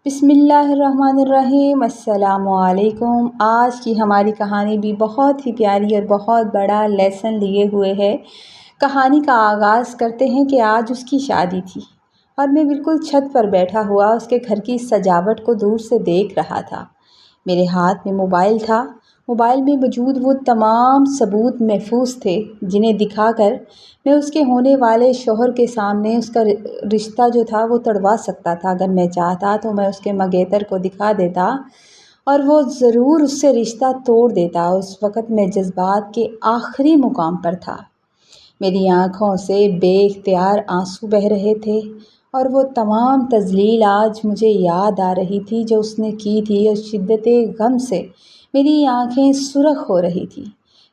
بسم اللہ الرحمن الرحیم۔ السلام علیکم۔ آج کی ہماری کہانی بھی بہت ہی پیاری اور بہت بڑا لیسن لیے ہوئے ہے۔ کہانی کا آغاز کرتے ہیں کہ آج اس کی شادی تھی اور میں بالکل چھت پر بیٹھا ہوا اس کے گھر کی سجاوٹ کو دور سے دیکھ رہا تھا۔ میرے ہاتھ میں موبائل تھا۔ موبائل میں موجود وہ تمام ثبوت محفوظ تھے جنہیں دکھا کر میں اس کے ہونے والے شوہر کے سامنے اس کا رشتہ جو تھا وہ تڑوا سکتا تھا۔ اگر میں چاہتا تو میں اس کے منگیتر کو دکھا دیتا اور وہ ضرور اس سے رشتہ توڑ دیتا۔ اس وقت میں جذبات کے آخری مقام پر تھا۔ میری آنکھوں سے بے اختیار آنسو بہہ رہے تھے اور وہ تمام تذلیل آج مجھے یاد آ رہی تھی جو اس نے کی تھی، اور شدت غم سے میری آنکھیں سرخ ہو رہی تھی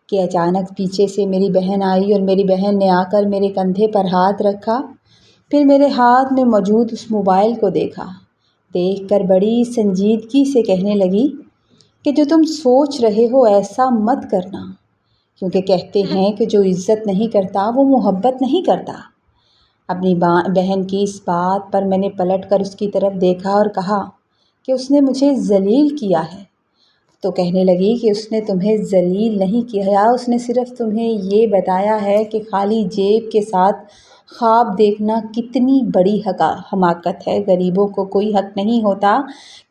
کہ اچانک پیچھے سے میری بہن آئی اور میری بہن نے آ کر میرے کندھے پر ہاتھ رکھا، پھر میرے ہاتھ میں موجود اس موبائل کو دیکھ کر بڑی سنجیدگی سے کہنے لگی کہ جو تم سوچ رہے ہو ایسا مت کرنا، کیونکہ کہتے ہیں کہ جو عزت نہیں کرتا وہ محبت نہیں کرتا۔ اپنی بہن کی اس بات پر میں نے پلٹ کر اس کی طرف دیکھا اور کہا کہ اس نے مجھے ذلیل کیا ہے۔ تو کہنے لگی کہ اس نے تمہیں ذلیل نہیں کیا، اس نے صرف تمہیں یہ بتایا ہے کہ خالی جیب کے ساتھ خواب دیکھنا کتنی بڑی حماقت ہے۔ غریبوں کو کوئی حق نہیں ہوتا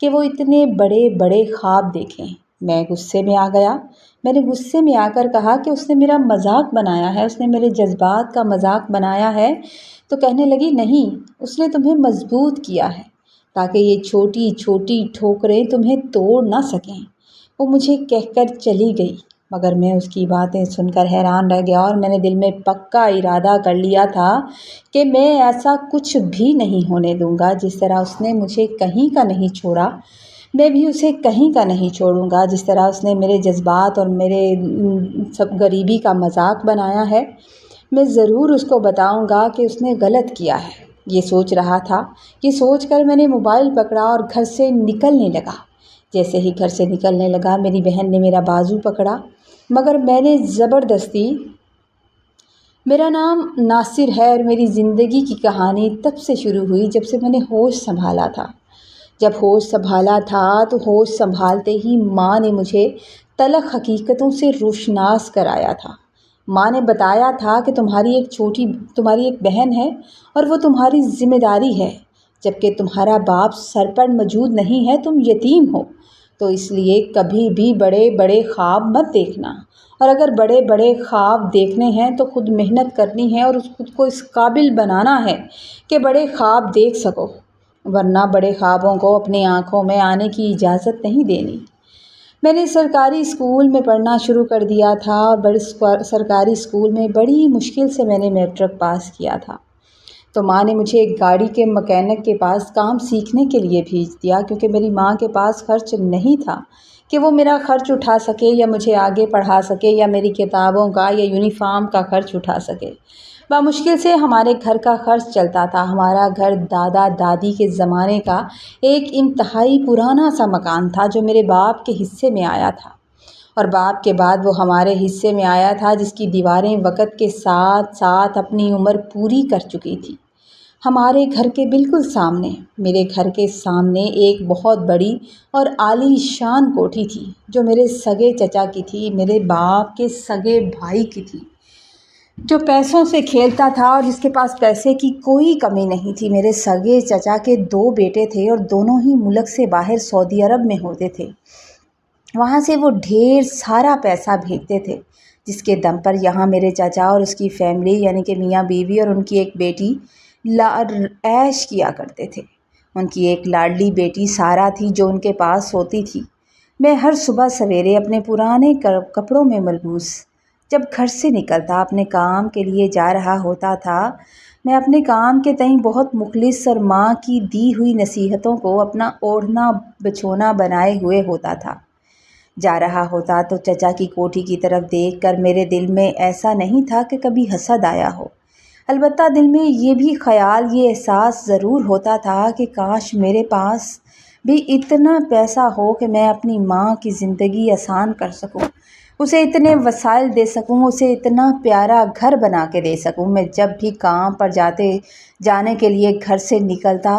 کہ وہ اتنے بڑے بڑے خواب دیکھیں۔ میں غصے میں آ گیا۔ میں نے غصے میں آ کر کہا کہ اس نے میرا مذاق بنایا ہے، اس نے میرے جذبات کا مذاق بنایا ہے۔ تو کہنے لگی نہیں، اس نے تمہیں مضبوط کیا ہے تاکہ یہ چھوٹی چھوٹی ٹھوکریں تمہیں توڑ نہ سکیں۔ وہ مجھے کہہ کر چلی گئی، مگر میں اس کی باتیں سن کر حیران رہ گیا اور میں نے دل میں پکا ارادہ کر لیا تھا کہ میں ایسا کچھ بھی نہیں ہونے دوں گا۔ جس طرح اس نے مجھے کہیں کا نہیں چھوڑا، میں بھی اسے کہیں کا نہیں چھوڑوں گا۔ جس طرح اس نے میرے جذبات اور میرے سب غریبی کا مذاق بنایا ہے، میں ضرور اس کو بتاؤں گا کہ اس نے غلط کیا ہے۔ یہ سوچ رہا تھا۔ یہ سوچ کر میں نے موبائل پکڑا اور گھر سے نکلنے لگا۔ جیسے ہی گھر سے نکلنے لگا میری بہن نے میرا بازو پکڑا، مگر میں نے زبردستی۔ میرا نام ناصر ہے اور میری زندگی کی کہانی تب سے شروع ہوئی جب سے میں نے ہوش سنبھالا تھا۔ جب ہوش سنبھالا تھا تو ہوش سنبھالتے ہی ماں نے مجھے تلخ حقیقتوں سے روشناس کرایا تھا۔ ماں نے بتایا تھا کہ تمہاری ایک بہن ہے اور وہ تمہاری ذمہ داری ہے، جبکہ تمہارا باپ سر پر موجود نہیں ہے، تم یتیم ہو۔ تو اس لیے کبھی بھی بڑے بڑے خواب مت دیکھنا، اور اگر بڑے بڑے خواب دیکھنے ہیں تو خود محنت کرنی ہے اور خود کو اس قابل بنانا ہے کہ بڑے خواب دیکھ سکو، ورنہ بڑے خوابوں کو اپنی آنکھوں میں آنے کی اجازت نہیں دینی۔ میں نے سرکاری اسکول میں پڑھنا شروع کر دیا تھا اور سرکاری اسکول میں بڑی مشکل سے میں نے میٹرک پاس کیا تھا۔ تو ماں نے مجھے ایک گاڑی کے مکینک کے پاس کام سیکھنے کے لیے بھیج دیا، کیونکہ میری ماں کے پاس خرچ نہیں تھا کہ وہ میرا خرچ اٹھا سکے یا مجھے آگے پڑھا سکے یا میری کتابوں کا یا یونیفارم کا خرچ اٹھا سکے۔ بمشکل سے ہمارے گھر کا خرچ چلتا تھا۔ ہمارا گھر دادا دادی کے زمانے کا ایک انتہائی پرانا سا مکان تھا جو میرے باپ کے حصے میں آیا تھا، اور باپ کے بعد وہ ہمارے حصے میں آیا تھا، جس کی دیواریں وقت کے ساتھ ساتھ اپنی عمر پوری کر چکی تھی۔ ہمارے گھر کے بالکل سامنے، میرے گھر کے سامنے ایک بہت بڑی اور عالی شان کوٹھی تھی جو میرے سگے چچا کی تھی، میرے باپ کے سگے بھائی کی تھی، جو پیسوں سے کھیلتا تھا اور جس کے پاس پیسے کی کوئی کمی نہیں تھی۔ میرے سگے چچا کے 2 بیٹے تھے اور دونوں ہی ملک سے باہر سعودی عرب میں ہوتے تھے۔ وہاں سے وہ ڈھیر سارا پیسہ بھیجتے تھے، جس کے دم پر یہاں میرے چچا اور اس کی فیملی یعنی کہ میاں بیوی اور ان کی ایک بیٹی عیش کیا کرتے تھے۔ ان کی ایک لاڈلی بیٹی سارہ تھی جو ان کے پاس ہوتی تھی۔ میں ہر صبح سویرے اپنے پرانے کپڑوں میں ملبوس جب گھر سے نکلتا اپنے کام کے لیے جا رہا ہوتا تھا، میں اپنے کام کے تئیں بہت مخلص اور ماں کی دی ہوئی نصیحتوں کو اپنا اوڑھنا بچھونا بنائے ہوئے ہوتا تھا۔ جا رہا ہوتا تو چچا کی کوٹھی کی طرف دیکھ کر میرے دل میں ایسا نہیں تھا کہ کبھی حسد آیا ہو، البتہ دل میں یہ بھی خیال، یہ احساس ضرور ہوتا تھا کہ کاش میرے پاس بھی اتنا پیسہ ہو کہ میں اپنی ماں کی زندگی آسان کر سکوں، اسے اتنے وسائل دے سکوں، اسے اتنا پیارا گھر بنا کے دے سکوں۔ میں جب بھی کام پر جانے کے لیے گھر سے نکلتا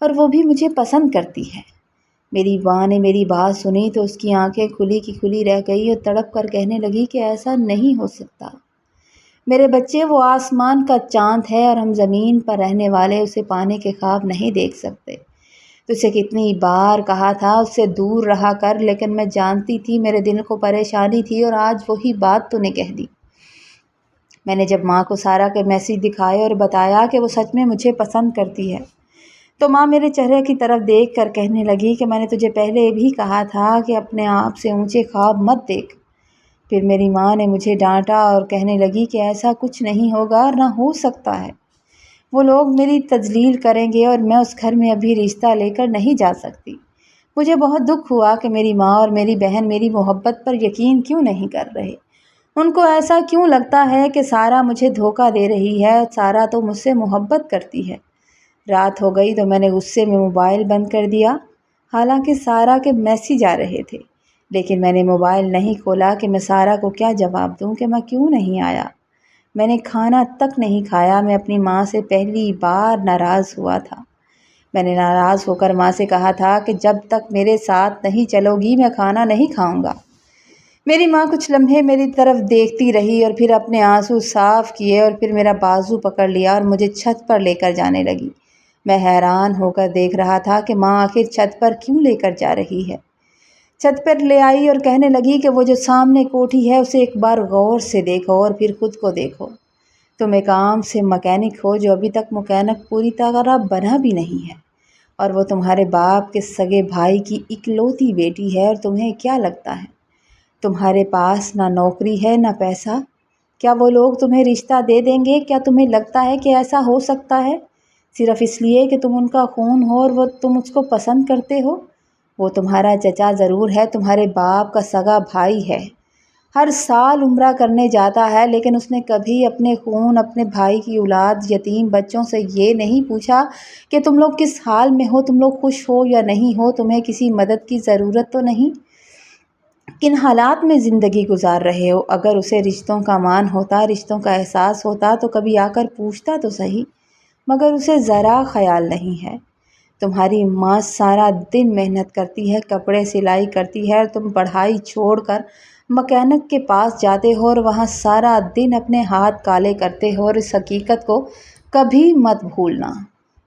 اور وہ بھی مجھے پسند کرتی ہے۔ میری ماں نے میری بات سنی تو اس کی آنکھیں کھلی کی کھلی رہ گئی اور تڑپ کر کہنے لگی کہ ایسا نہیں ہو سکتا میرے بچے، وہ آسمان کا چاند ہے اور ہم زمین پر رہنے والے اسے پانے کے خواب نہیں دیکھ سکتے۔ تجھے کتنی بار کہا تھا اس سے دور رہا کر، لیکن میں جانتی تھی میرے دل کو پریشانی تھی، اور آج وہی بات تو نے کہہ دی۔ میں نے جب ماں کو سارا کے میسیج دکھائے اور بتایا کہ وہ سچ میں مجھے پسند کرتی ہے، تو ماں میرے چہرے کی طرف دیکھ کر کہنے لگی کہ میں نے تجھے پہلے بھی کہا تھا کہ اپنے آپ سے اونچے خواب مت دیکھ۔ پھر میری ماں نے مجھے ڈانٹا اور کہنے لگی کہ ایسا کچھ نہیں ہوگا اور نہ ہو سکتا ہے۔ وہ لوگ میری تذلیل کریں گے اور میں اس گھر میں ابھی رشتہ لے کر نہیں جا سکتی۔ مجھے بہت دکھ ہوا کہ میری ماں اور میری بہن میری محبت پر یقین کیوں نہیں کر رہے۔ ان کو ایسا کیوں لگتا ہے کہ سارا مجھے دھوکہ دے رہی ہے، سارا تو مجھ سے محبت کرتی ہے۔ رات ہو گئی تو میں نے غصے میں موبائل بند کر دیا، حالانکہ سارا کے میسیج آ رہے تھے، لیکن میں نے موبائل نہیں کھولا کہ میں سارا کو کیا جواب دوں کہ میں کیوں نہیں آیا۔ میں نے کھانا تک نہیں کھایا۔ میں اپنی ماں سے پہلی بار ناراض ہوا تھا۔ میں نے ناراض ہو کر ماں سے کہا تھا کہ جب تک میرے ساتھ نہیں چلو گی میں کھانا نہیں کھاؤں گا۔ میری ماں کچھ لمحے میری طرف دیکھتی رہی اور پھر اپنے آنسو صاف کیے اور پھر میرا بازو پکڑ لیا اور مجھے چھت پر لے کر جانے لگی۔ میں حیران ہو کر دیکھ رہا تھا کہ ماں آخر چھت پر کیوں لے کر جا رہی ہے۔ چھت پر لے آئی اور کہنے لگی کہ وہ جو سامنے کوٹھی ہے اسے ایک بار غور سے دیکھو اور پھر خود کو دیکھو۔ تم ایک عام سے مکینک ہو جو ابھی تک مکینک پوری طرح بنا بھی نہیں ہے، اور وہ تمہارے باپ کے سگے بھائی کی اکلوتی بیٹی ہے، اور تمہیں کیا لگتا ہے تمہارے پاس نہ نوکری ہے نہ پیسہ؟ کیا وہ لوگ تمہیں رشتہ دے دیں گے؟ کیا تمہیں لگتا ہے کہ ایسا ہو سکتا ہے صرف اس لیے کہ تم ان کا خون ہو اور تم اس کو پسند کرتے ہو؟ وہ تمہارا چچا ضرور ہے، تمہارے باپ کا سگا بھائی ہے، ہر سال عمرہ کرنے جاتا ہے، لیکن اس نے کبھی اپنے خون اپنے بھائی کی اولاد یتیم بچوں سے یہ نہیں پوچھا کہ تم لوگ کس حال میں ہو، تم لوگ خوش ہو یا نہیں ہو، تمہیں کسی مدد کی ضرورت تو نہیں، کن حالات میں زندگی گزار رہے ہو۔ اگر اسے رشتوں کا مان ہوتا، رشتوں کا احساس ہوتا تو کبھی آ کر پوچھتا تو صحیح، مگر اسے ذرا خیال نہیں ہے۔ تمہاری ماں سارا دن محنت کرتی ہے، کپڑے سلائی کرتی ہے، اور تم پڑھائی چھوڑ کر مکینک کے پاس جاتے ہو اور وہاں سارا دن اپنے ہاتھ کالے کرتے ہو، اور اس حقیقت کو کبھی مت بھولنا۔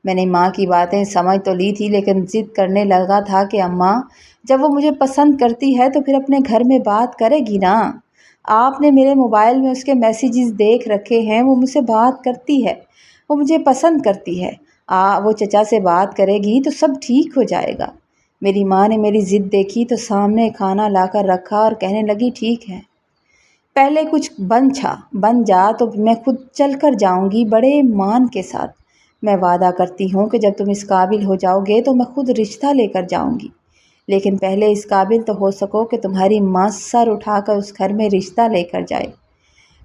میں نے ماں کی باتیں سمجھ تو لی تھی، لیکن ضد کرنے لگا تھا کہ اماں جب وہ مجھے پسند کرتی ہے تو پھر اپنے گھر میں بات کرے گی نا۔ آپ نے میرے موبائل میں اس کے میسیجز دیکھ رکھے ہیں، وہ مجھ سے بات کرتی ہے، وہ مجھے پسند کرتی ہے۔ وہ چچا سے بات کرے گی تو سب ٹھیک ہو جائے گا۔ میری ماں نے میری ضد دیکھی تو سامنے کھانا لا کر رکھا اور کہنے لگی ٹھیک ہے، پہلے کچھ بن جا تو میں خود چل کر جاؤں گی بڑے مان کے ساتھ۔ میں وعدہ کرتی ہوں کہ جب تم اس قابل ہو جاؤ گے تو میں خود رشتہ لے کر جاؤں گی، لیکن پہلے اس قابل تو ہو سکو کہ تمہاری ماں سر اٹھا کر اس گھر میں رشتہ لے کر جائے۔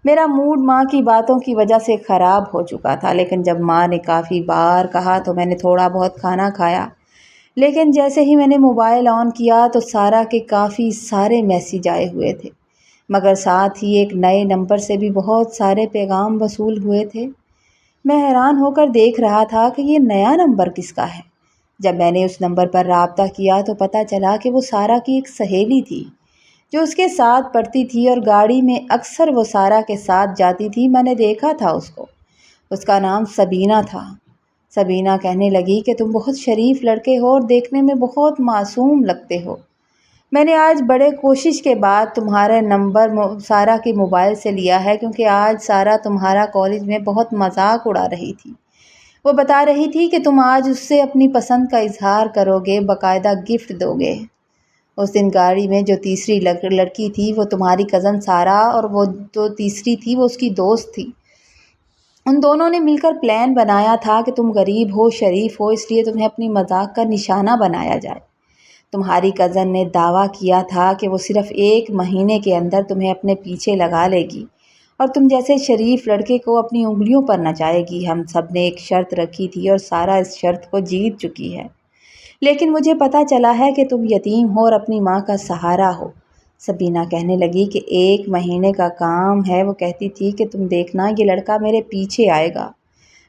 میرا موڈ ماں کی باتوں کی وجہ سے خراب ہو چکا تھا، لیکن جب ماں نے کافی بار کہا تو میں نے تھوڑا بہت کھانا کھایا، لیکن جیسے ہی میں نے موبائل آن کیا تو سارا کے کافی سارے میسیج آئے ہوئے تھے، مگر ساتھ ہی ایک نئے نمبر سے بھی بہت سارے پیغام وصول ہوئے تھے۔ میں حیران ہو کر دیکھ رہا تھا کہ یہ نیا نمبر کس کا ہے۔ جب میں نے اس نمبر پر رابطہ کیا تو پتہ چلا کہ وہ سارا کی ایک سہیلی تھی جو اس کے ساتھ پڑھتی تھی، اور گاڑی میں اکثر وہ سارا کے ساتھ جاتی تھی۔ میں نے دیکھا تھا اس کو، اس کا نام سبینہ تھا۔ سبینہ کہنے لگی کہ تم بہت شریف لڑکے ہو اور دیکھنے میں بہت معصوم لگتے ہو۔ میں نے آج بڑے کوشش کے بعد تمہارا نمبر سارا کے موبائل سے لیا ہے، کیونکہ آج سارا تمہارا کالج میں بہت مذاق اڑا رہی تھی۔ وہ بتا رہی تھی کہ تم آج اس سے اپنی پسند کا اظہار کرو گے، باقاعدہ گفٹ دو گے۔ اس دن گاڑی میں جو تیسری لڑکی تھی وہ تمہاری کزن سارا، اور وہ جو تیسری تھی وہ اس کی دوست تھی۔ ان دونوں نے مل کر پلان بنایا تھا کہ تم غریب ہو شریف ہو، اس لیے تمہیں اپنی مذاق کا نشانہ بنایا جائے۔ تمہاری کزن نے دعویٰ کیا تھا کہ وہ صرف 1 مہینے کے اندر تمہیں اپنے پیچھے لگا لے گی اور تم جیسے شریف لڑکے کو اپنی انگلیوں پر نچائے گی۔ ہم سب نے ایک شرط رکھی تھی اور سارا اس شرط کو جیت چکی ہے، لیکن مجھے پتہ چلا ہے کہ تم یتیم ہو اور اپنی ماں کا سہارا ہو۔ سبینہ کہنے لگی کہ 1 مہینے کا کام ہے، وہ کہتی تھی کہ تم دیکھنا یہ لڑکا میرے پیچھے آئے گا،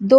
2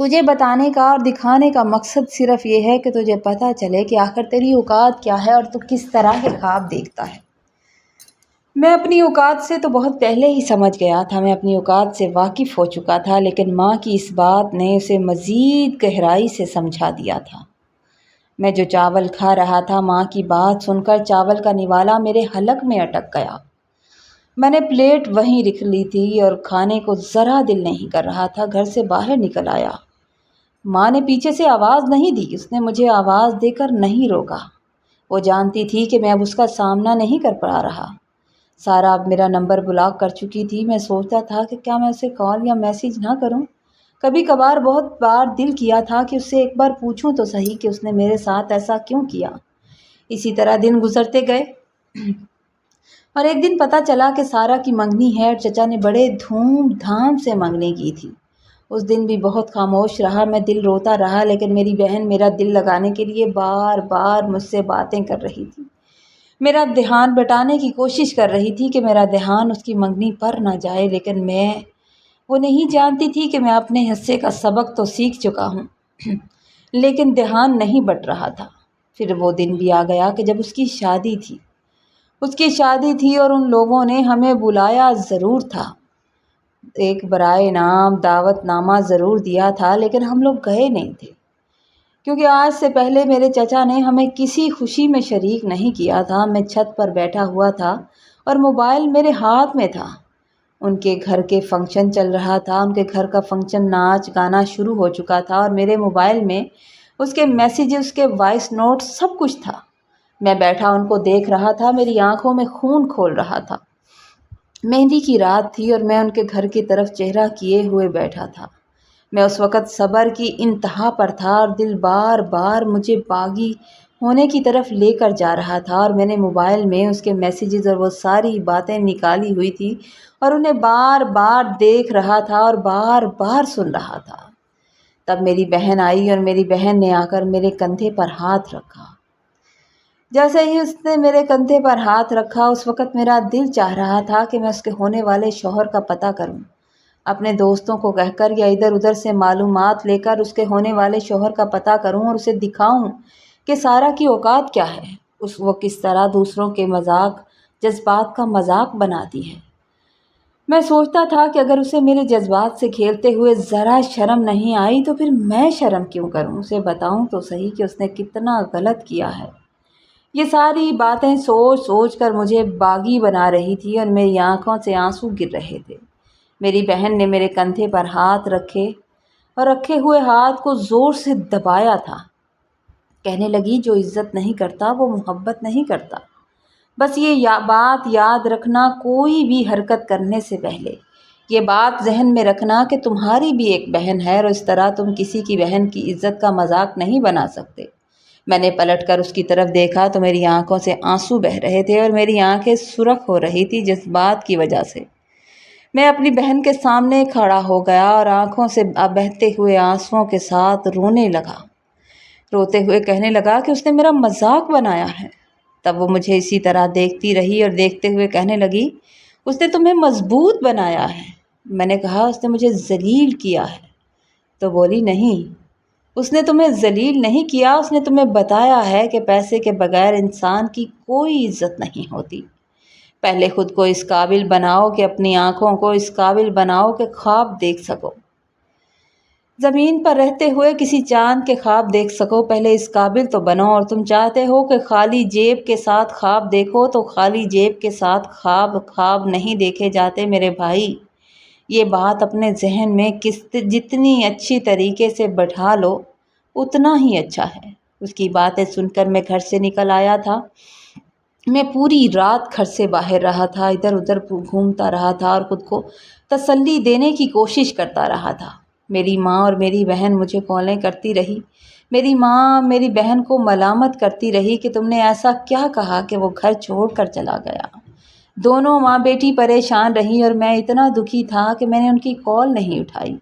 تجھے بتانے کا اور دکھانے کا مقصد صرف یہ ہے کہ تجھے پتہ چلے کہ آخر تیری اوقات کیا ہے اور تو کس طرح کے خواب دیکھتا ہے۔ میں اپنی اوقات سے تو بہت پہلے ہی سمجھ گیا تھا، میں اپنی اوقات سے واقف ہو چکا تھا، لیکن ماں کی اس بات نے اسے مزید گہرائی سے سمجھا دیا تھا۔ میں جو چاول کھا رہا تھا، ماں کی بات سن کر چاول کا نوالا میرے حلق میں اٹک گیا۔ میں نے پلیٹ وہیں رکھ لی تھی اور کھانے کو ذرا دل نہیں کر رہا تھا، گھر سے باہر نکل آیا۔ ماں نے پیچھے سے آواز نہیں دی، اس نے مجھے آواز دے کر نہیں روکا۔ وہ جانتی تھی کہ میں اب اس کا سامنا نہیں کر پا رہا۔ سارا اب میرا نمبر بلاک کر چکی تھی۔ میں سوچتا تھا کہ کیا میں اسے کال یا میسیج نہ کروں۔ کبھی کبھار بہت بار دل کیا تھا کہ اس سے ایک بار پوچھوں تو صحیح کہ اس نے میرے ساتھ ایسا کیوں کیا۔ اسی طرح دن گزرتے گئے اور ایک دن پتہ چلا کہ سارا کی منگنی ہے اور چچا نے بڑے دھوم دھام سے منگنی کی تھی۔ اس دن بھی بہت خاموش رہا، میں دل روتا رہا، لیکن میری بہن میرا دل لگانے کے لیے بار بار مجھ سے باتیں کر رہی تھی۔ میرا دھیان بٹانے کی کوشش کر رہی تھی کہ میرا دھیان اس کی منگنی پر نہ جائے، لیکن وہ نہیں جانتی تھی کہ میں اپنے حصے کا سبق تو سیکھ چکا ہوں لیکن دھیان نہیں بٹ رہا تھا۔ پھر وہ دن بھی آ گیا کہ جب اس کی شادی تھی۔ اس کی شادی تھی اور ان لوگوں نے ہمیں بلایا ضرور تھا، ایک برائے نام دعوت نامہ ضرور دیا تھا، لیکن ہم لوگ گئے نہیں تھے کیونکہ آج سے پہلے میرے چچا نے ہمیں کسی خوشی میں شریک نہیں کیا تھا۔ میں چھت پر بیٹھا ہوا تھا اور موبائل میرے ہاتھ میں تھا۔ ان کے گھر کے فنکشن چل رہا تھا، ان کے گھر کا فنکشن ناچ گانا شروع ہو چکا تھا اور میرے موبائل میں اس کے میسیج، اس کے وائس نوٹ سب کچھ تھا۔ میں بیٹھا ان کو دیکھ رہا تھا، میری آنکھوں میں خون کھول رہا تھا۔ مہندی کی رات تھی اور میں ان کے گھر کی طرف چہرہ کیے ہوئے بیٹھا تھا۔ میں اس وقت صبر کی انتہا پر تھا اور دل بار بار مجھے باغی ہونے کی طرف لے کر جا رہا تھا، اور میں نے موبائل میں اس کے میسیجز اور وہ ساری باتیں نکالی ہوئی تھی اور انہیں بار بار دیکھ رہا تھا اور بار بار سن رہا تھا۔ تب میری بہن آئی اور میری بہن نے آ کر میرے کندھے پر ہاتھ رکھا۔ جیسے ہی اس نے میرے کندھے پر ہاتھ رکھا، اس وقت میرا دل چاہ رہا تھا کہ میں اس کے ہونے والے شوہر کا پتہ کروں، اپنے دوستوں کو کہہ کر یا ادھر ادھر سے معلومات لے کر اس کے ہونے والے شوہر کا پتہ کروں اور اسے دکھاؤں کہ سارا کی اوقات کیا ہے، وہ کس طرح دوسروں کے مذاق جذبات کا مذاق بناتی ہے۔ میں سوچتا تھا کہ اگر اسے میرے جذبات سے کھیلتے ہوئے ذرا شرم نہیں آئی تو پھر میں شرم کیوں کروں، اسے بتاؤں تو صحیح کہ اس نے کتنا غلط کیا ہے۔ یہ ساری باتیں سوچ سوچ کر مجھے باغی بنا رہی تھی اور میری آنکھوں سے آنسو گر رہے تھے۔ میری بہن نے میرے کندھے پر ہاتھ رکھے اور رکھے ہوئے ہاتھ کو زور سے دبایا تھا۔ کہنے لگی، جو عزت نہیں کرتا وہ محبت نہیں کرتا۔ بس یہ بات یاد رکھنا، کوئی بھی حرکت کرنے سے پہلے یہ بات ذہن میں رکھنا کہ تمہاری بھی ایک بہن ہے اور اس طرح تم کسی کی بہن کی عزت کا مذاق نہیں بنا سکتے۔ میں نے پلٹ کر اس کی طرف دیکھا تو میری آنکھوں سے آنسو بہہ رہے تھے اور میری آنکھیں سرخ ہو رہی تھی جس بات کی وجہ سے۔ میں اپنی بہن کے سامنے کھڑا ہو گیا اور آنکھوں سے بہتے ہوئے آنسوؤں کے ساتھ رونے لگا، روتے ہوئے کہنے لگا کہ اس نے میرا مذاق بنایا ہے۔ تب وہ مجھے اسی طرح دیکھتی رہی اور دیکھتے ہوئے کہنے لگی، اس نے تمہیں مضبوط بنایا ہے۔ میں نے کہا، اس نے مجھے ذلیل کیا ہے۔ تو بولی، نہیں، اس نے تمہیں ذلیل نہیں کیا، اس نے تمہیں بتایا ہے کہ پیسے کے بغیر انسان کی کوئی عزت نہیں ہوتی۔ پہلے خود کو اس قابل بناؤ کہ اپنی آنکھوں کو اس قابل بناؤ کہ خواب دیکھ سکو، زمین پر رہتے ہوئے کسی چاند کے خواب دیکھ سکو۔ پہلے اس قابل تو بنو، اور تم چاہتے ہو کہ خالی جیب کے ساتھ خواب دیکھو تو خالی جیب کے ساتھ خواب نہیں دیکھے جاتے میرے بھائی۔ یہ بات اپنے ذہن میں جتنی اچھی طریقے سے بٹھا لو اتنا ہی اچھا ہے۔ اس کی باتیں سن کر میں گھر سے نکل آیا تھا۔ میں پوری رات گھر سے باہر رہا تھا، ادھر ادھر گھومتا رہا تھا اور خود کو تسلی دینے کی کوشش کرتا رہا تھا۔ میری ماں اور میری بہن مجھے کالیں کرتی رہی۔ میری ماں میری بہن کو ملامت کرتی رہی کہ تم نے ایسا کیا کہا کہ وہ گھر چھوڑ کر چلا گیا۔ دونوں ماں بیٹی پریشان رہیں اور میں اتنا دکھی تھا کہ میں نے ان کی کال نہیں اٹھائی۔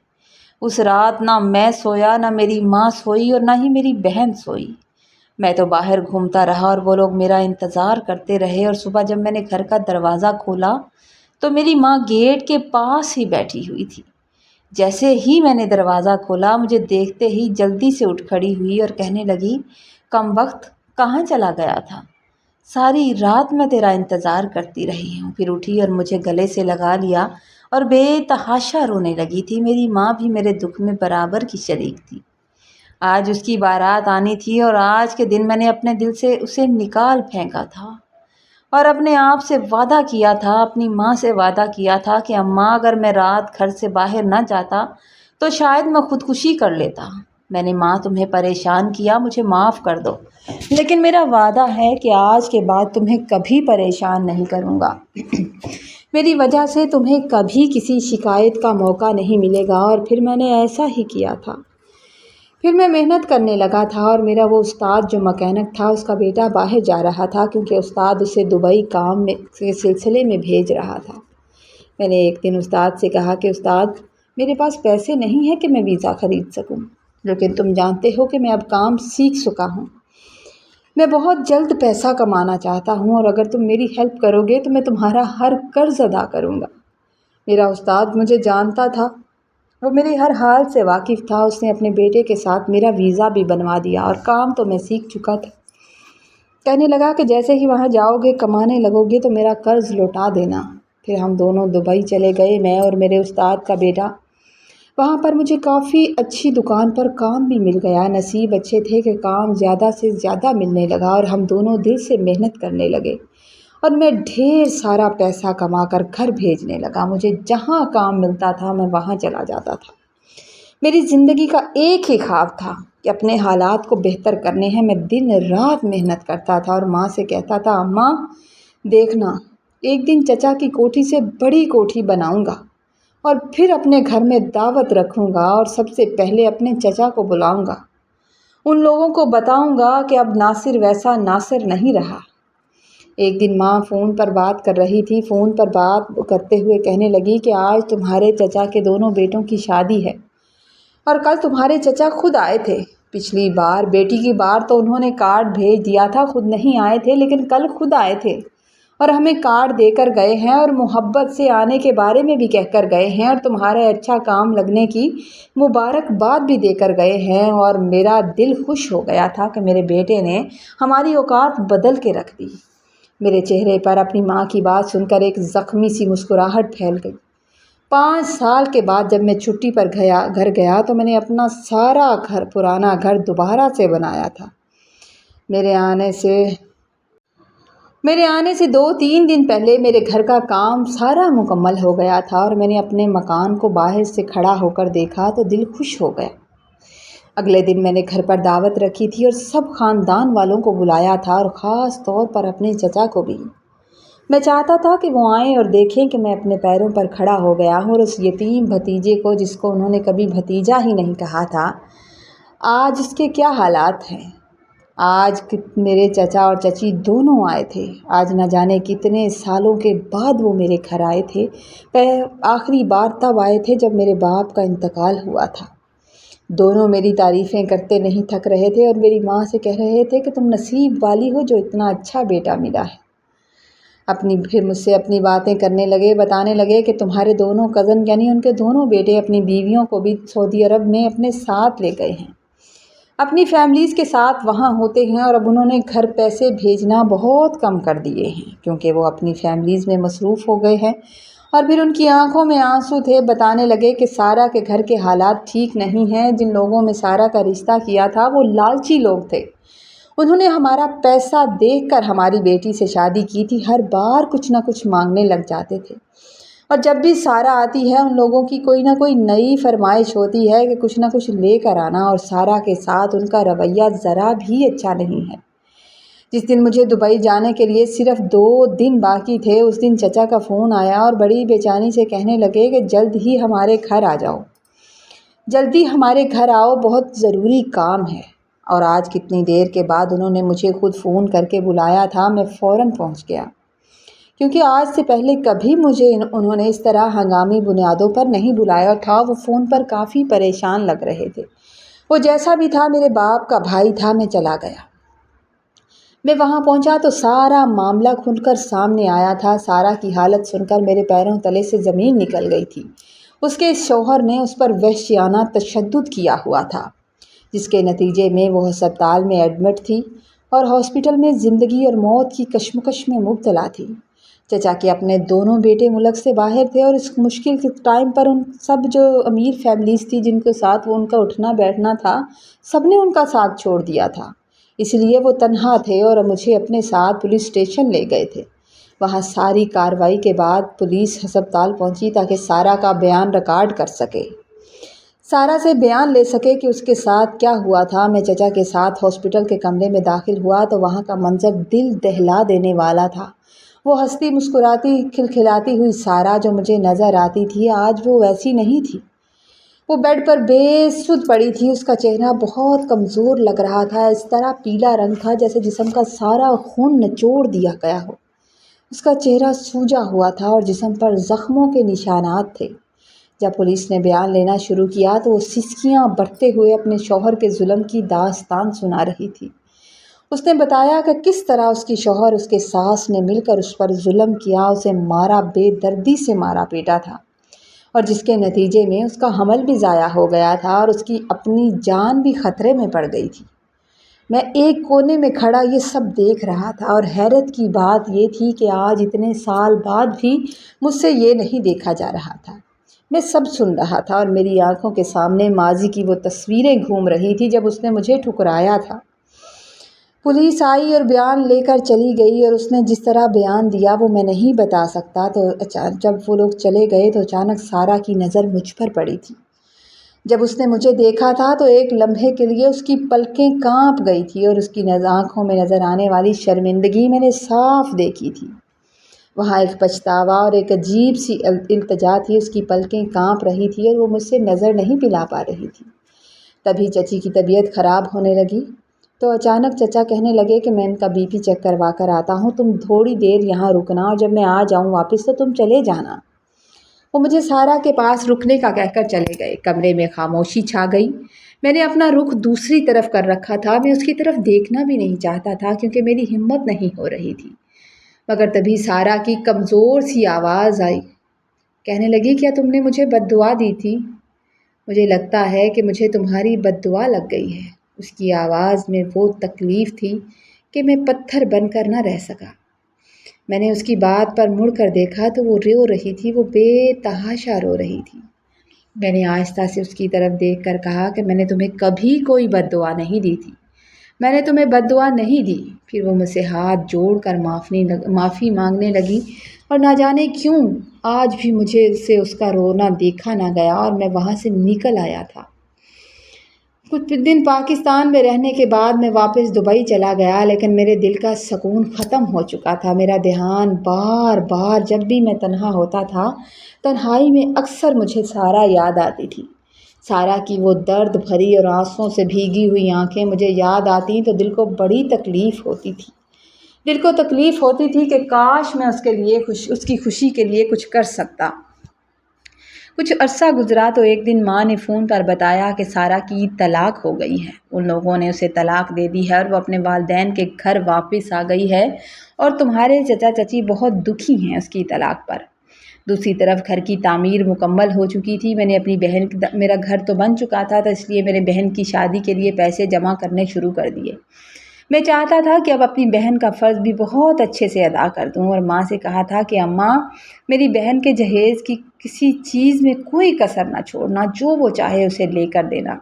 اس رات نہ میں سویا، نہ میری ماں سوئی اور نہ ہی میری بہن سوئی۔ میں تو باہر گھومتا رہا اور وہ لوگ میرا انتظار کرتے رہے، اور صبح جب میں نے گھر کا دروازہ کھولا تو میری ماں گیٹ کے پاس ہی بیٹھی ہوئی تھی۔ جیسے ہی میں نے دروازہ کھولا مجھے دیکھتے ہی جلدی سے اٹھ کھڑی ہوئی اور کہنے لگی، کم وقت کہاں چلا گیا تھا؟ ساری رات میں تیرا انتظار کرتی رہی ہوں۔ پھر اٹھی اور مجھے گلے سے لگا لیا اور بے تحاشا رونے لگی تھی۔ میری ماں بھی میرے دکھ میں برابر کی شریک تھی۔ آج اس کی بارات آنی تھی اور آج کے دن میں نے اپنے دل سے اسے نکال پھینکا تھا اور اپنے آپ سے وعدہ کیا تھا، اپنی ماں سے وعدہ کیا تھا کہ اماں اگر میں رات گھر سے باہر نہ جاتا تو شاید میں خودکشی کر لیتا۔ میں نے ماں تمہیں پریشان کیا، مجھے معاف کر دو، لیکن میرا وعدہ ہے کہ آج کے بعد تمہیں کبھی پریشان نہیں کروں گا۔ میری وجہ سے تمہیں کبھی کسی شکایت کا موقع نہیں ملے گا۔ اور پھر میں نے ایسا ہی کیا تھا۔ پھر میں محنت کرنے لگا تھا اور میرا وہ استاد جو مکینک تھا اس کا بیٹا باہر جا رہا تھا کیونکہ استاد اسے دبئی کام کے سلسلے میں بھیج رہا تھا۔ میں نے ایک دن استاد سے کہا کہ استاد، میرے پاس پیسے نہیں ہیں کہ میں ویزا خرید سکوں، لیکن تم جانتے ہو کہ میں اب کام سیکھ چکا ہوں۔ میں بہت جلد پیسہ کمانا چاہتا ہوں اور اگر تم میری ہیلپ کرو گے تو میں تمہارا ہر قرض ادا کروں گا۔ میرا استاد مجھے جانتا تھا، وہ میرے ہر حال سے واقف تھا۔ اس نے اپنے بیٹے کے ساتھ میرا ویزا بھی بنوا دیا اور کام تو میں سیکھ چکا تھا۔ کہنے لگا کہ جیسے ہی وہاں جاؤ گے، کمانے لگو گے تو میرا قرض لوٹا دینا۔ پھر ہم دونوں دبئی چلے گئے، میں اور میرے استاد کا بیٹا۔ وہاں پر مجھے کافی اچھی دکان پر کام بھی مل گیا۔ نصیب اچھے تھے کہ کام زیادہ سے زیادہ ملنے لگا اور ہم دونوں دل سے محنت کرنے لگے اور میں ڈھیر سارا پیسہ کما کر گھر بھیجنے لگا۔ مجھے جہاں کام ملتا تھا میں وہاں چلا جاتا تھا۔ میری زندگی کا ایک ہی خواب تھا کہ اپنے حالات کو بہتر کرنے ہیں۔ میں دن رات محنت کرتا تھا اور ماں سے کہتا تھا، اماں دیکھنا، ایک دن چچا کی کوٹھی سے بڑی کوٹھی بناؤں گا اور پھر اپنے گھر میں دعوت رکھوں گا اور سب سے پہلے اپنے چچا کو بلاؤں گا۔ ان لوگوں کو بتاؤں گا کہ اب ناصر ویسا ناصر نہیں رہا۔ ایک دن ماں فون پر بات کر رہی تھی۔ فون پر بات کرتے ہوئے کہنے لگی کہ آج تمہارے چچا کے دونوں بیٹوں کی شادی ہے اور کل تمہارے چچا خود آئے تھے۔ پچھلی بار بیٹی کی بار تو انہوں نے کارڈ بھیج دیا تھا، خود نہیں آئے تھے، لیکن کل خود آئے تھے اور ہمیں کارڈ دے کر گئے ہیں اور محبت سے آنے کے بارے میں بھی کہہ کر گئے ہیں اور تمہارے اچھا کام لگنے کی مبارکباد بھی دے کر گئے ہیں۔ اور میرا دل خوش ہو گیا تھا کہ میرے بیٹے نے ہماری اوقات بدل کے رکھ دی۔ میرے چہرے پر اپنی ماں کی بات سن کر ایک زخمی سی مسکراہٹ پھیل گئی۔ 5 سال کے بعد جب میں چھٹی پر گھر گیا تو میں نے اپنا سارا پرانا گھر دوبارہ سے بنایا تھا۔ میرے آنے سے 2-3 دن پہلے میرے گھر کا کام سارا مکمل ہو گیا تھا اور میں نے اپنے مکان کو باہر سے کھڑا ہو کر دیکھا تو دل خوش ہو گیا۔ اگلے دن میں نے گھر پر دعوت رکھی تھی اور سب خاندان والوں کو بلایا تھا اور خاص طور پر اپنے چچا کو بھی۔ میں چاہتا تھا کہ وہ آئیں اور دیکھیں کہ میں اپنے پیروں پر کھڑا ہو گیا ہوں اور اس یتیم بھتیجے کو، جس کو انہوں نے کبھی بھتیجا ہی نہیں کہا تھا، آج اس کے کیا حالات ہیں۔ آج میرے چچا اور چچی دونوں آئے تھے۔ آج نہ جانے کتنے سالوں کے بعد وہ میرے گھر آئے تھے۔ آخری بار تب آئے تھے جب میرے باپ کا انتقال ہوا تھا۔ دونوں میری تعریفیں کرتے نہیں تھک رہے تھے اور میری ماں سے کہہ رہے تھے کہ تم نصیب والی ہو جو اتنا اچھا بیٹا ملا ہے۔ پھر مجھ سے اپنی باتیں کرنے لگے، بتانے لگے کہ تمہارے دونوں کزن یعنی ان کے دونوں بیٹے اپنی بیویوں کو بھی سعودی عرب میں اپنے ساتھ لے گئے ہیں، اپنی فیملیز کے ساتھ وہاں ہوتے ہیں اور اب انہوں نے گھر پیسے بھیجنا بہت کم کر دیے ہیں کیونکہ وہ اپنی فیملیز میں مصروف ہو گئے ہیں۔ اور پھر ان کی آنکھوں میں آنسو تھے۔ بتانے لگے کہ سارا کے گھر کے حالات ٹھیک نہیں ہیں۔ جن لوگوں میں سارا کا رشتہ کیا تھا وہ لالچی لوگ تھے۔ انہوں نے ہمارا پیسہ دیکھ کر ہماری بیٹی سے شادی کی تھی۔ ہر بار کچھ نہ کچھ مانگنے لگ جاتے تھے اور جب بھی سارا آتی ہے ان لوگوں کی کوئی نہ کوئی نئی فرمائش ہوتی ہے کہ کچھ نہ کچھ لے کر آنا، اور سارا کے ساتھ ان کا رویہ ذرا بھی اچھا نہیں ہے۔ جس دن مجھے دبئی جانے کے لیے صرف 2 دن باقی تھے، اس دن چچا کا فون آیا اور بڑی بے چینی سے کہنے لگے کہ جلد ہی ہمارے گھر آ جاؤ، جلدی ہمارے گھر آؤ، بہت ضروری کام ہے۔ اور آج کتنی دیر کے بعد انہوں نے مجھے خود فون کر کے بلایا تھا۔ میں فوراً پہنچ گیا کیونکہ آج سے پہلے کبھی مجھے انہوں نے اس طرح ہنگامی بنیادوں پر نہیں بلایا تھا۔ وہ فون پر کافی پریشان لگ رہے تھے۔ وہ جیسا بھی تھا میرے باپ کا بھائی تھا۔ میں چلا گیا۔ میں وہاں پہنچا تو سارا معاملہ کھل کر سامنے آیا تھا۔ سارا کی حالت سن کر میرے پیروں تلے سے زمین نکل گئی تھی۔ اس کے شوہر نے اس پر وحشیانہ تشدد کیا ہوا تھا، جس کے نتیجے میں وہ ہسپتال میں ایڈمٹ تھی اور ہاسپٹل میں زندگی اور موت کی کشمکش میں مبتلا تھی۔ چچا کے اپنے دونوں بیٹے ملک سے باہر تھے اور اس مشکل کے ٹائم پر ان سب جو امیر فیملیز تھی جن کے ساتھ وہ ان کا اٹھنا بیٹھنا تھا، سب نے ان کا ساتھ چھوڑ دیا تھا۔ اس لیے وہ تنہا تھے اور مجھے اپنے ساتھ پولیس اسٹیشن لے گئے تھے۔ وہاں ساری کارروائی کے بعد پولیس ہسپتال پہنچی تاکہ سارا کا بیان ریکارڈ کر سکے، سارا سے بیان لے سکے کہ اس کے ساتھ کیا ہوا تھا۔ میں چچا کے ساتھ ہاسپٹل کے کمرے میں داخل ہوا تو وہاں کا منظر دل دہلا دینے والا تھا۔ وہ ہنستی مسکراتی کھلکھلاتی ہوئی سارا جو مجھے نظر آتی تھی، آج وہ ویسی نہیں تھی۔ وہ بیڈ پر بے سدھ پڑی تھی، اس کا چہرہ بہت کمزور لگ رہا تھا، اس طرح پیلا رنگ تھا جیسے جسم کا سارا خون نچوڑ دیا گیا ہو۔ اس کا چہرہ سوجا ہوا تھا اور جسم پر زخموں کے نشانات تھے۔ جب پولیس نے بیان لینا شروع کیا تو وہ سسکیاں بھرتے ہوئے اپنے شوہر کے ظلم کی داستان سنا رہی تھی۔ اس نے بتایا کہ کس طرح اس کی شوہر اس کے ساس نے مل کر اس پر ظلم کیا، اسے مارا، بے دردی سے مارا پیٹا تھا، اور جس کے نتیجے میں اس کا حمل بھی ضائع ہو گیا تھا اور اس کی اپنی جان بھی خطرے میں پڑ گئی تھی۔ میں ایک کونے میں کھڑا یہ سب دیکھ رہا تھا اور حیرت کی بات یہ تھی کہ آج اتنے سال بعد بھی مجھ سے یہ نہیں دیکھا جا رہا تھا۔ میں سب سن رہا تھا اور میری آنکھوں کے سامنے ماضی کی وہ تصویریں گھوم رہی تھی جب اس نے مجھے ٹھکرایا تھا۔ پولیس آئی اور بیان لے کر چلی گئی اور اس نے جس طرح بیان دیا وہ میں نہیں بتا سکتا۔ تو جب وہ لوگ چلے گئے تو اچانک سارا کی نظر مجھ پر پڑی تھی۔ جب اس نے مجھے دیکھا تھا تو ایک لمحے کے لیے اس کی پلکیں کانپ گئی تھی اور اس کی آنکھوں میں نظر آنے والی شرمندگی میں نے صاف دیکھی تھی۔ وہاں ایک پچھتاوا اور ایک عجیب سی التجا تھی، اس کی پلکیں کانپ رہی تھی اور وہ مجھ سے نظر نہیں ملا پا رہی تھی۔ تبھی چچی کی طبیعت خراب ہونے لگی تو اچانک چچا کہنے لگے کہ میں ان کا بی پی چیک کروا کر آتا ہوں، تم تھوڑی دیر یہاں رکنا اور جب میں آ جاؤں واپس تو تم چلے جانا۔ وہ مجھے سارا کے پاس رکنے کا کہہ کر چلے گئے۔ کمرے میں خاموشی چھا گئی۔ میں نے اپنا رخ دوسری طرف کر رکھا تھا، میں اس کی طرف دیکھنا بھی نہیں چاہتا تھا کیونکہ میری ہمت نہیں ہو رہی تھی۔ مگر تبھی سارا کی کمزور سی آواز آئی، کہنے لگی کیا تم نے مجھے بد دعا دی تھی؟ مجھے لگتا ہے کہ مجھے تمہاری بد دعا لگ گئی ہے۔ اس کی آواز میں وہ تکلیف تھی کہ میں پتھر بن کر نہ رہ سکا۔ میں نے اس کی بات پر مڑ کر دیکھا تو وہ رو رہی تھی، وہ بے تحاشا رو رہی تھی۔ میں نے آہستہ سے اس کی طرف دیکھ کر کہا کہ میں نے تمہیں کبھی کوئی بد دعا نہیں دی تھی، میں نے تمہیں بد دعا نہیں دی۔ پھر وہ مجھ سے ہاتھ جوڑ کر معافی مانگنے لگی اور نہ جانے کیوں آج بھی مجھے سے اس کا رونا دیکھا نہ گیا اور میں وہاں سے نکل آیا تھا۔ کچھ دن پاکستان میں رہنے کے بعد میں واپس دبئی چلا گیا، لیکن میرے دل کا سکون ختم ہو چکا تھا۔ میرا دھیان بار بار جب بھی میں تنہا ہوتا تھا، تنہائی میں اکثر مجھے سارا یاد آتی تھی۔ سارا کی وہ درد بھری اور آنسوؤں سے بھیگی ہوئی آنکھیں مجھے یاد آتی تو دل کو بڑی تکلیف ہوتی تھی۔ دل کو تکلیف ہوتی تھی کہ کاش میں اس کی خوشی کے لیے کچھ کر سکتا۔ کچھ عرصہ گزرا تو ایک دن ماں نے فون پر بتایا کہ سارا کی طلاق ہو گئی ہے، ان لوگوں نے اسے طلاق دے دی ہے اور وہ اپنے والدین کے گھر واپس آ گئی ہے اور تمہارے چچا چچی بہت دکھی ہیں اس کی طلاق پر۔ دوسری طرف گھر کی تعمیر مکمل ہو چکی تھی۔ میں نے اپنی میرا گھر تو بن چکا تھا تو اس لیے میرے بہن کی شادی کے لیے پیسے جمع کرنے شروع کر دیے۔ میں چاہتا تھا کہ اب اپنی بہن کا فرض بھی بہت اچھے سے ادا کر دوں اور ماں سے کہا تھا کہ اماں میری بہن کے جہیز کی کسی چیز میں کوئی کسر نہ چھوڑنا، جو وہ چاہے اسے لے کر دینا،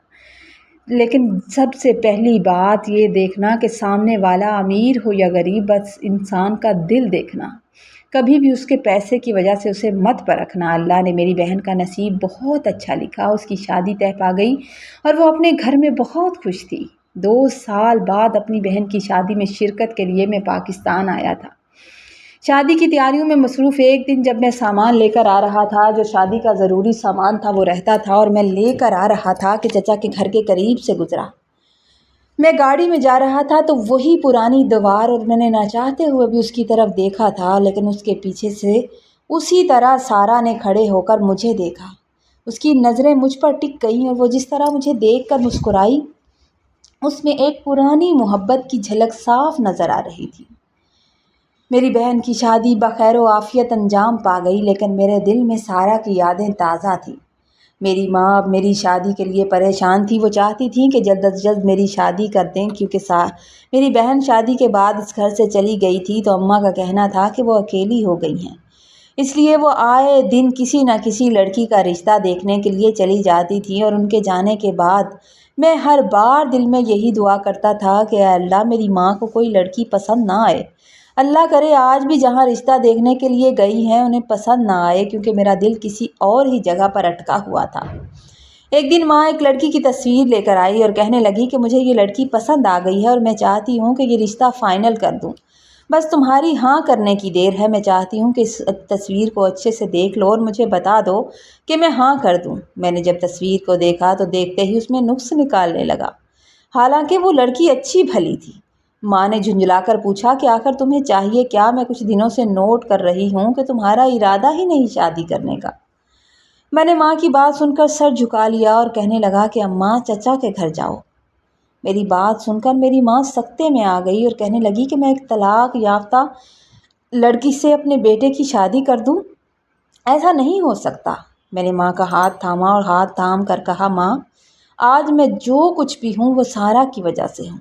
لیکن سب سے پہلی بات یہ دیکھنا کہ سامنے والا امیر ہو یا غریب، بس انسان کا دل دیکھنا، کبھی بھی اس کے پیسے کی وجہ سے اسے مت پرکھنا۔ اللہ نے میری بہن کا نصیب بہت اچھا لکھا، اس کی شادی طے پا گئی اور وہ اپنے گھر میں بہت خوش تھی۔ 2 سال بعد اپنی بہن کی شادی میں شرکت کے لیے میں پاکستان آیا تھا۔ شادی کی تیاریوں میں مصروف ایک دن جب میں سامان لے کر آ رہا تھا، جو شادی کا ضروری سامان تھا وہ رہتا تھا اور میں لے کر آ رہا تھا کہ چچا کے گھر کے قریب سے گزرا۔ میں گاڑی میں جا رہا تھا تو وہی پرانی دیوار اور میں نے نہ چاہتے ہوئے بھی اس کی طرف دیکھا تھا، لیکن اس کے پیچھے سے اسی طرح سارا نے کھڑے ہو کر مجھے دیکھا۔ اس کی نظریں مجھ پر ٹک گئیں اور وہ جس طرح مجھے دیکھ کر مسکرائی، اس میں ایک پرانی محبت کی جھلک صاف نظر آ رہی تھی۔ میری بہن کی شادی بخیر و عافیت انجام پا گئی، لیکن میرے دل میں سارا کی یادیں تازہ تھیں۔ میری ماں اب میری شادی کے لیے پریشان تھی، وہ چاہتی تھیں کہ جلد از جلد میری شادی کر دیں، کیونکہ میری بہن شادی کے بعد اس گھر سے چلی گئی تھی تو اماں کا کہنا تھا کہ وہ اکیلی ہو گئی ہیں، اس لیے وہ آئے دن کسی نہ کسی لڑکی کا رشتہ دیکھنے کے لیے چلی جاتی تھی۔ اور ان کے جانے کے بعد میں ہر بار دل میں یہی دعا کرتا تھا کہ اے اللہ میری ماں کو کوئی لڑکی پسند نہ آئے، اللہ کرے آج بھی جہاں رشتہ دیکھنے کے لیے گئی ہیں انہیں پسند نہ آئے، کیونکہ میرا دل کسی اور ہی جگہ پر اٹکا ہوا تھا۔ ایک دن ماں ایک لڑکی کی تصویر لے کر آئی اور کہنے لگی کہ مجھے یہ لڑکی پسند آ گئی ہے اور میں چاہتی ہوں کہ یہ رشتہ فائنل کر دوں، بس تمہاری ہاں کرنے کی دیر ہے، میں چاہتی ہوں کہ اس تصویر کو اچھے سے دیکھ لو اور مجھے بتا دو کہ میں ہاں کر دوں۔ میں نے جب تصویر کو دیکھا تو دیکھتے ہی اس میں نقص نکالنے لگا، حالانکہ وہ لڑکی اچھی بھلی تھی۔ ماں نے جھنجھلا کر پوچھا کہ آخر تمہیں چاہیے کیا؟ میں کچھ دنوں سے نوٹ کر رہی ہوں کہ تمہارا ارادہ ہی نہیں شادی کرنے کا۔ میں نے ماں کی بات سن کر سر جھکا لیا اور کہنے لگا کہ اماں چچا کے گھر جاؤ۔ میری بات سن کر میری ماں سکتے میں آ گئی اور کہنے لگی کہ میں ایک طلاق یافتہ لڑکی سے اپنے بیٹے کی شادی کر دوں، ایسا نہیں ہو سکتا۔ میں نے ماں کا ہاتھ تھاما اور ہاتھ تھام کر کہا ماں آج میں جو کچھ بھی ہوں وہ سارا کی وجہ سے ہوں،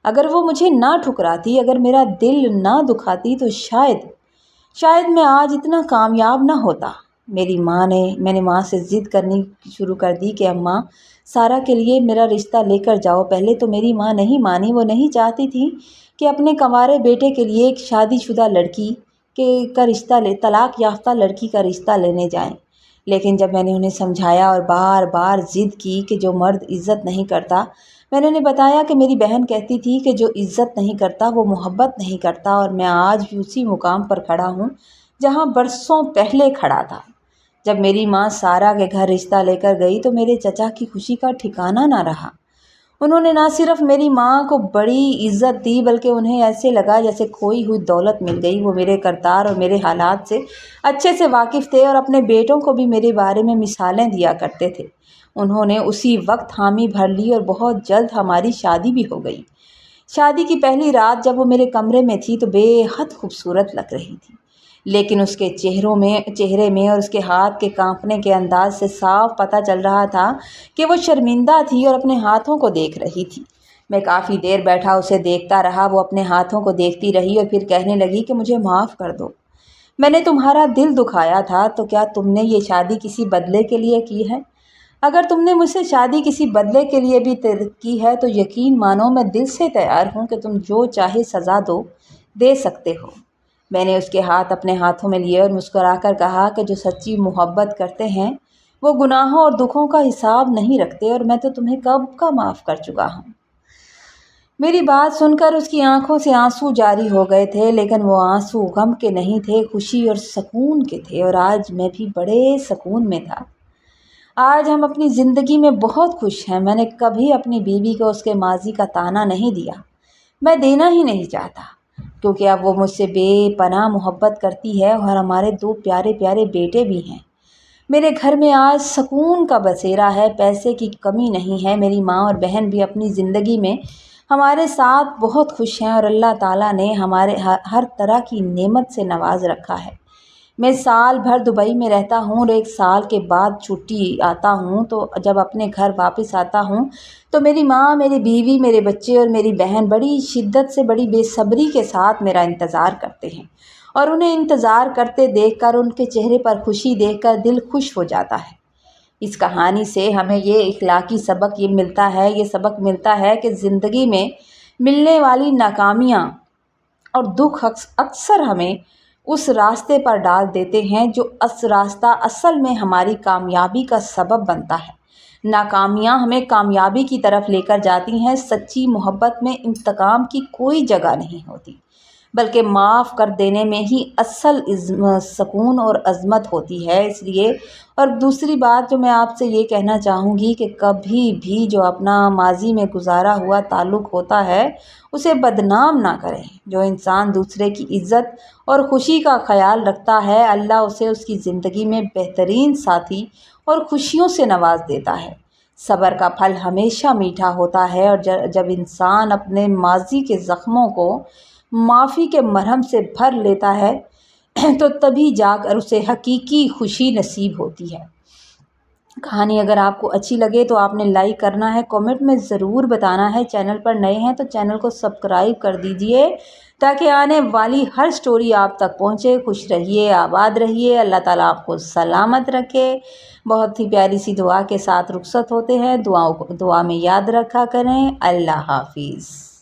اگر وہ مجھے نہ ٹھکراتی، اگر میرا دل نہ دکھاتی تو شاید میں آج اتنا کامیاب نہ ہوتا۔ میں نے ماں سے ضد کرنی شروع کر دی کہ اماں سارا کے لیے میرا رشتہ لے کر جاؤ۔ پہلے تو میری ماں نہیں مانی، وہ نہیں چاہتی تھی کہ اپنے کنوارے بیٹے کے لیے ایک شادی شدہ لڑکی کا رشتہ طلاق یافتہ لڑکی کا رشتہ لینے جائیں، لیکن جب میں نے انہیں سمجھایا اور بار بار ضد کی کہ جو مرد عزت نہیں کرتا، میں نے انہیں بتایا کہ میری بہن کہتی تھی کہ جو عزت نہیں کرتا وہ محبت نہیں کرتا، اور میں آج بھی اسی مقام پر کھڑا ہوں جہاں برسوں پہلے کھڑا تھا۔ جب میری ماں سارا کے گھر رشتہ لے کر گئی تو میرے چچا کی خوشی کا ٹھکانہ نہ رہا۔ انہوں نے نہ صرف میری ماں کو بڑی عزت دی بلکہ انہیں ایسے لگا جیسے کھوئی ہوئی دولت مل گئی۔ وہ میرے کردار اور میرے حالات سے اچھے سے واقف تھے اور اپنے بیٹوں کو بھی میرے بارے میں مثالیں دیا کرتے تھے۔ انہوں نے اسی وقت حامی بھر لی اور بہت جلد ہماری شادی بھی ہو گئی۔ شادی کی پہلی رات جب وہ میرے کمرے میں تھی تو بے حد خوبصورت لگ رہی تھی، لیکن اس کے چہرے میں اور اس کے ہاتھ کے کانپنے کے انداز سے صاف پتہ چل رہا تھا کہ وہ شرمندہ تھی اور اپنے ہاتھوں کو دیکھ رہی تھی۔ میں کافی دیر بیٹھا اسے دیکھتا رہا، وہ اپنے ہاتھوں کو دیکھتی رہی اور پھر کہنے لگی کہ مجھے معاف کر دو، میں نے تمہارا دل دکھایا تھا، تو کیا تم نے یہ شادی کسی بدلے کے لیے کی ہے؟ اگر تم نے مجھ سے شادی کسی بدلے کے لیے بھی کی ہے تو یقین مانو میں دل سے تیار ہوں کہ تم جو چاہے سزا دے سکتے ہو۔ میں نے اس کے ہاتھ اپنے ہاتھوں میں لیے اور مسکرا کر کہا کہ جو سچی محبت کرتے ہیں وہ گناہوں اور دکھوں کا حساب نہیں رکھتے، اور میں تو تمہیں کب کا معاف کر چکا ہوں۔ میری بات سن کر اس کی آنکھوں سے آنسو جاری ہو گئے تھے، لیکن وہ آنسو غم کے نہیں تھے، خوشی اور سکون کے تھے، اور آج میں بھی بڑے سکون میں تھا۔ آج ہم اپنی زندگی میں بہت خوش ہیں۔ میں نے کبھی اپنی بیوی کو اس کے ماضی کا طعنہ نہیں دیا، میں دینا ہی نہیں چاہتا، کیونکہ اب وہ مجھ سے بے پناہ محبت کرتی ہے اور ہمارے 2 پیارے پیارے بیٹے بھی ہیں۔ میرے گھر میں آج سکون کا بسیرا ہے، پیسے کی کمی نہیں ہے۔ میری ماں اور بہن بھی اپنی زندگی میں ہمارے ساتھ بہت خوش ہیں اور اللہ تعالیٰ نے ہمارے ہر طرح کی نعمت سے نواز رکھا ہے۔ میں سال بھر دبئی میں رہتا ہوں اور 1 سال کے بعد چھٹی آتا ہوں، تو جب اپنے گھر واپس آتا ہوں تو میری ماں، میری بیوی، میرے بچے اور میری بہن بڑی شدت سے، بڑی بے صبری کے ساتھ میرا انتظار کرتے ہیں، اور انہیں انتظار کرتے دیکھ کر، ان کے چہرے پر خوشی دیکھ کر دل خوش ہو جاتا ہے۔ اس کہانی سے ہمیں یہ اخلاقی سبق یہ سبق ملتا ہے کہ زندگی میں ملنے والی ناکامیاں اور دکھ اکثر ہمیں اس راستے پر ڈال دیتے ہیں جو راستہ اصل میں ہماری کامیابی کا سبب بنتا ہے۔ ناکامیاں ہمیں کامیابی کی طرف لے کر جاتی ہیں۔ سچی محبت میں انتقام کی کوئی جگہ نہیں ہوتی، بلکہ معاف کر دینے میں ہی اصل سکون اور عظمت ہوتی ہے۔ اس لیے، اور دوسری بات جو میں آپ سے یہ کہنا چاہوں گی کہ کبھی بھی جو اپنا ماضی میں گزارا ہوا تعلق ہوتا ہے اسے بدنام نہ کریں۔ جو انسان دوسرے کی عزت اور خوشی کا خیال رکھتا ہے، اللہ اسے اس کی زندگی میں بہترین ساتھی اور خوشیوں سے نواز دیتا ہے۔ صبر کا پھل ہمیشہ میٹھا ہوتا ہے، اور جب انسان اپنے ماضی کے زخموں کو معافی کے مرہم سے بھر لیتا ہے تو تبھی جا کر اسے حقیقی خوشی نصیب ہوتی ہے۔ کہانی اگر آپ کو اچھی لگے تو آپ نے لائک کرنا ہے، کمنٹ میں ضرور بتانا ہے۔ چینل پر نئے ہیں تو چینل کو سبسکرائب کر دیجئے تاکہ آنے والی ہر سٹوری آپ تک پہنچے۔ خوش رہیے، آباد رہیے، اللہ تعالیٰ آپ کو سلامت رکھے۔ بہت ہی پیاری سی دعا کے ساتھ رخصت ہوتے ہیں۔ دعا میں یاد رکھا کریں۔ اللہ حافظ۔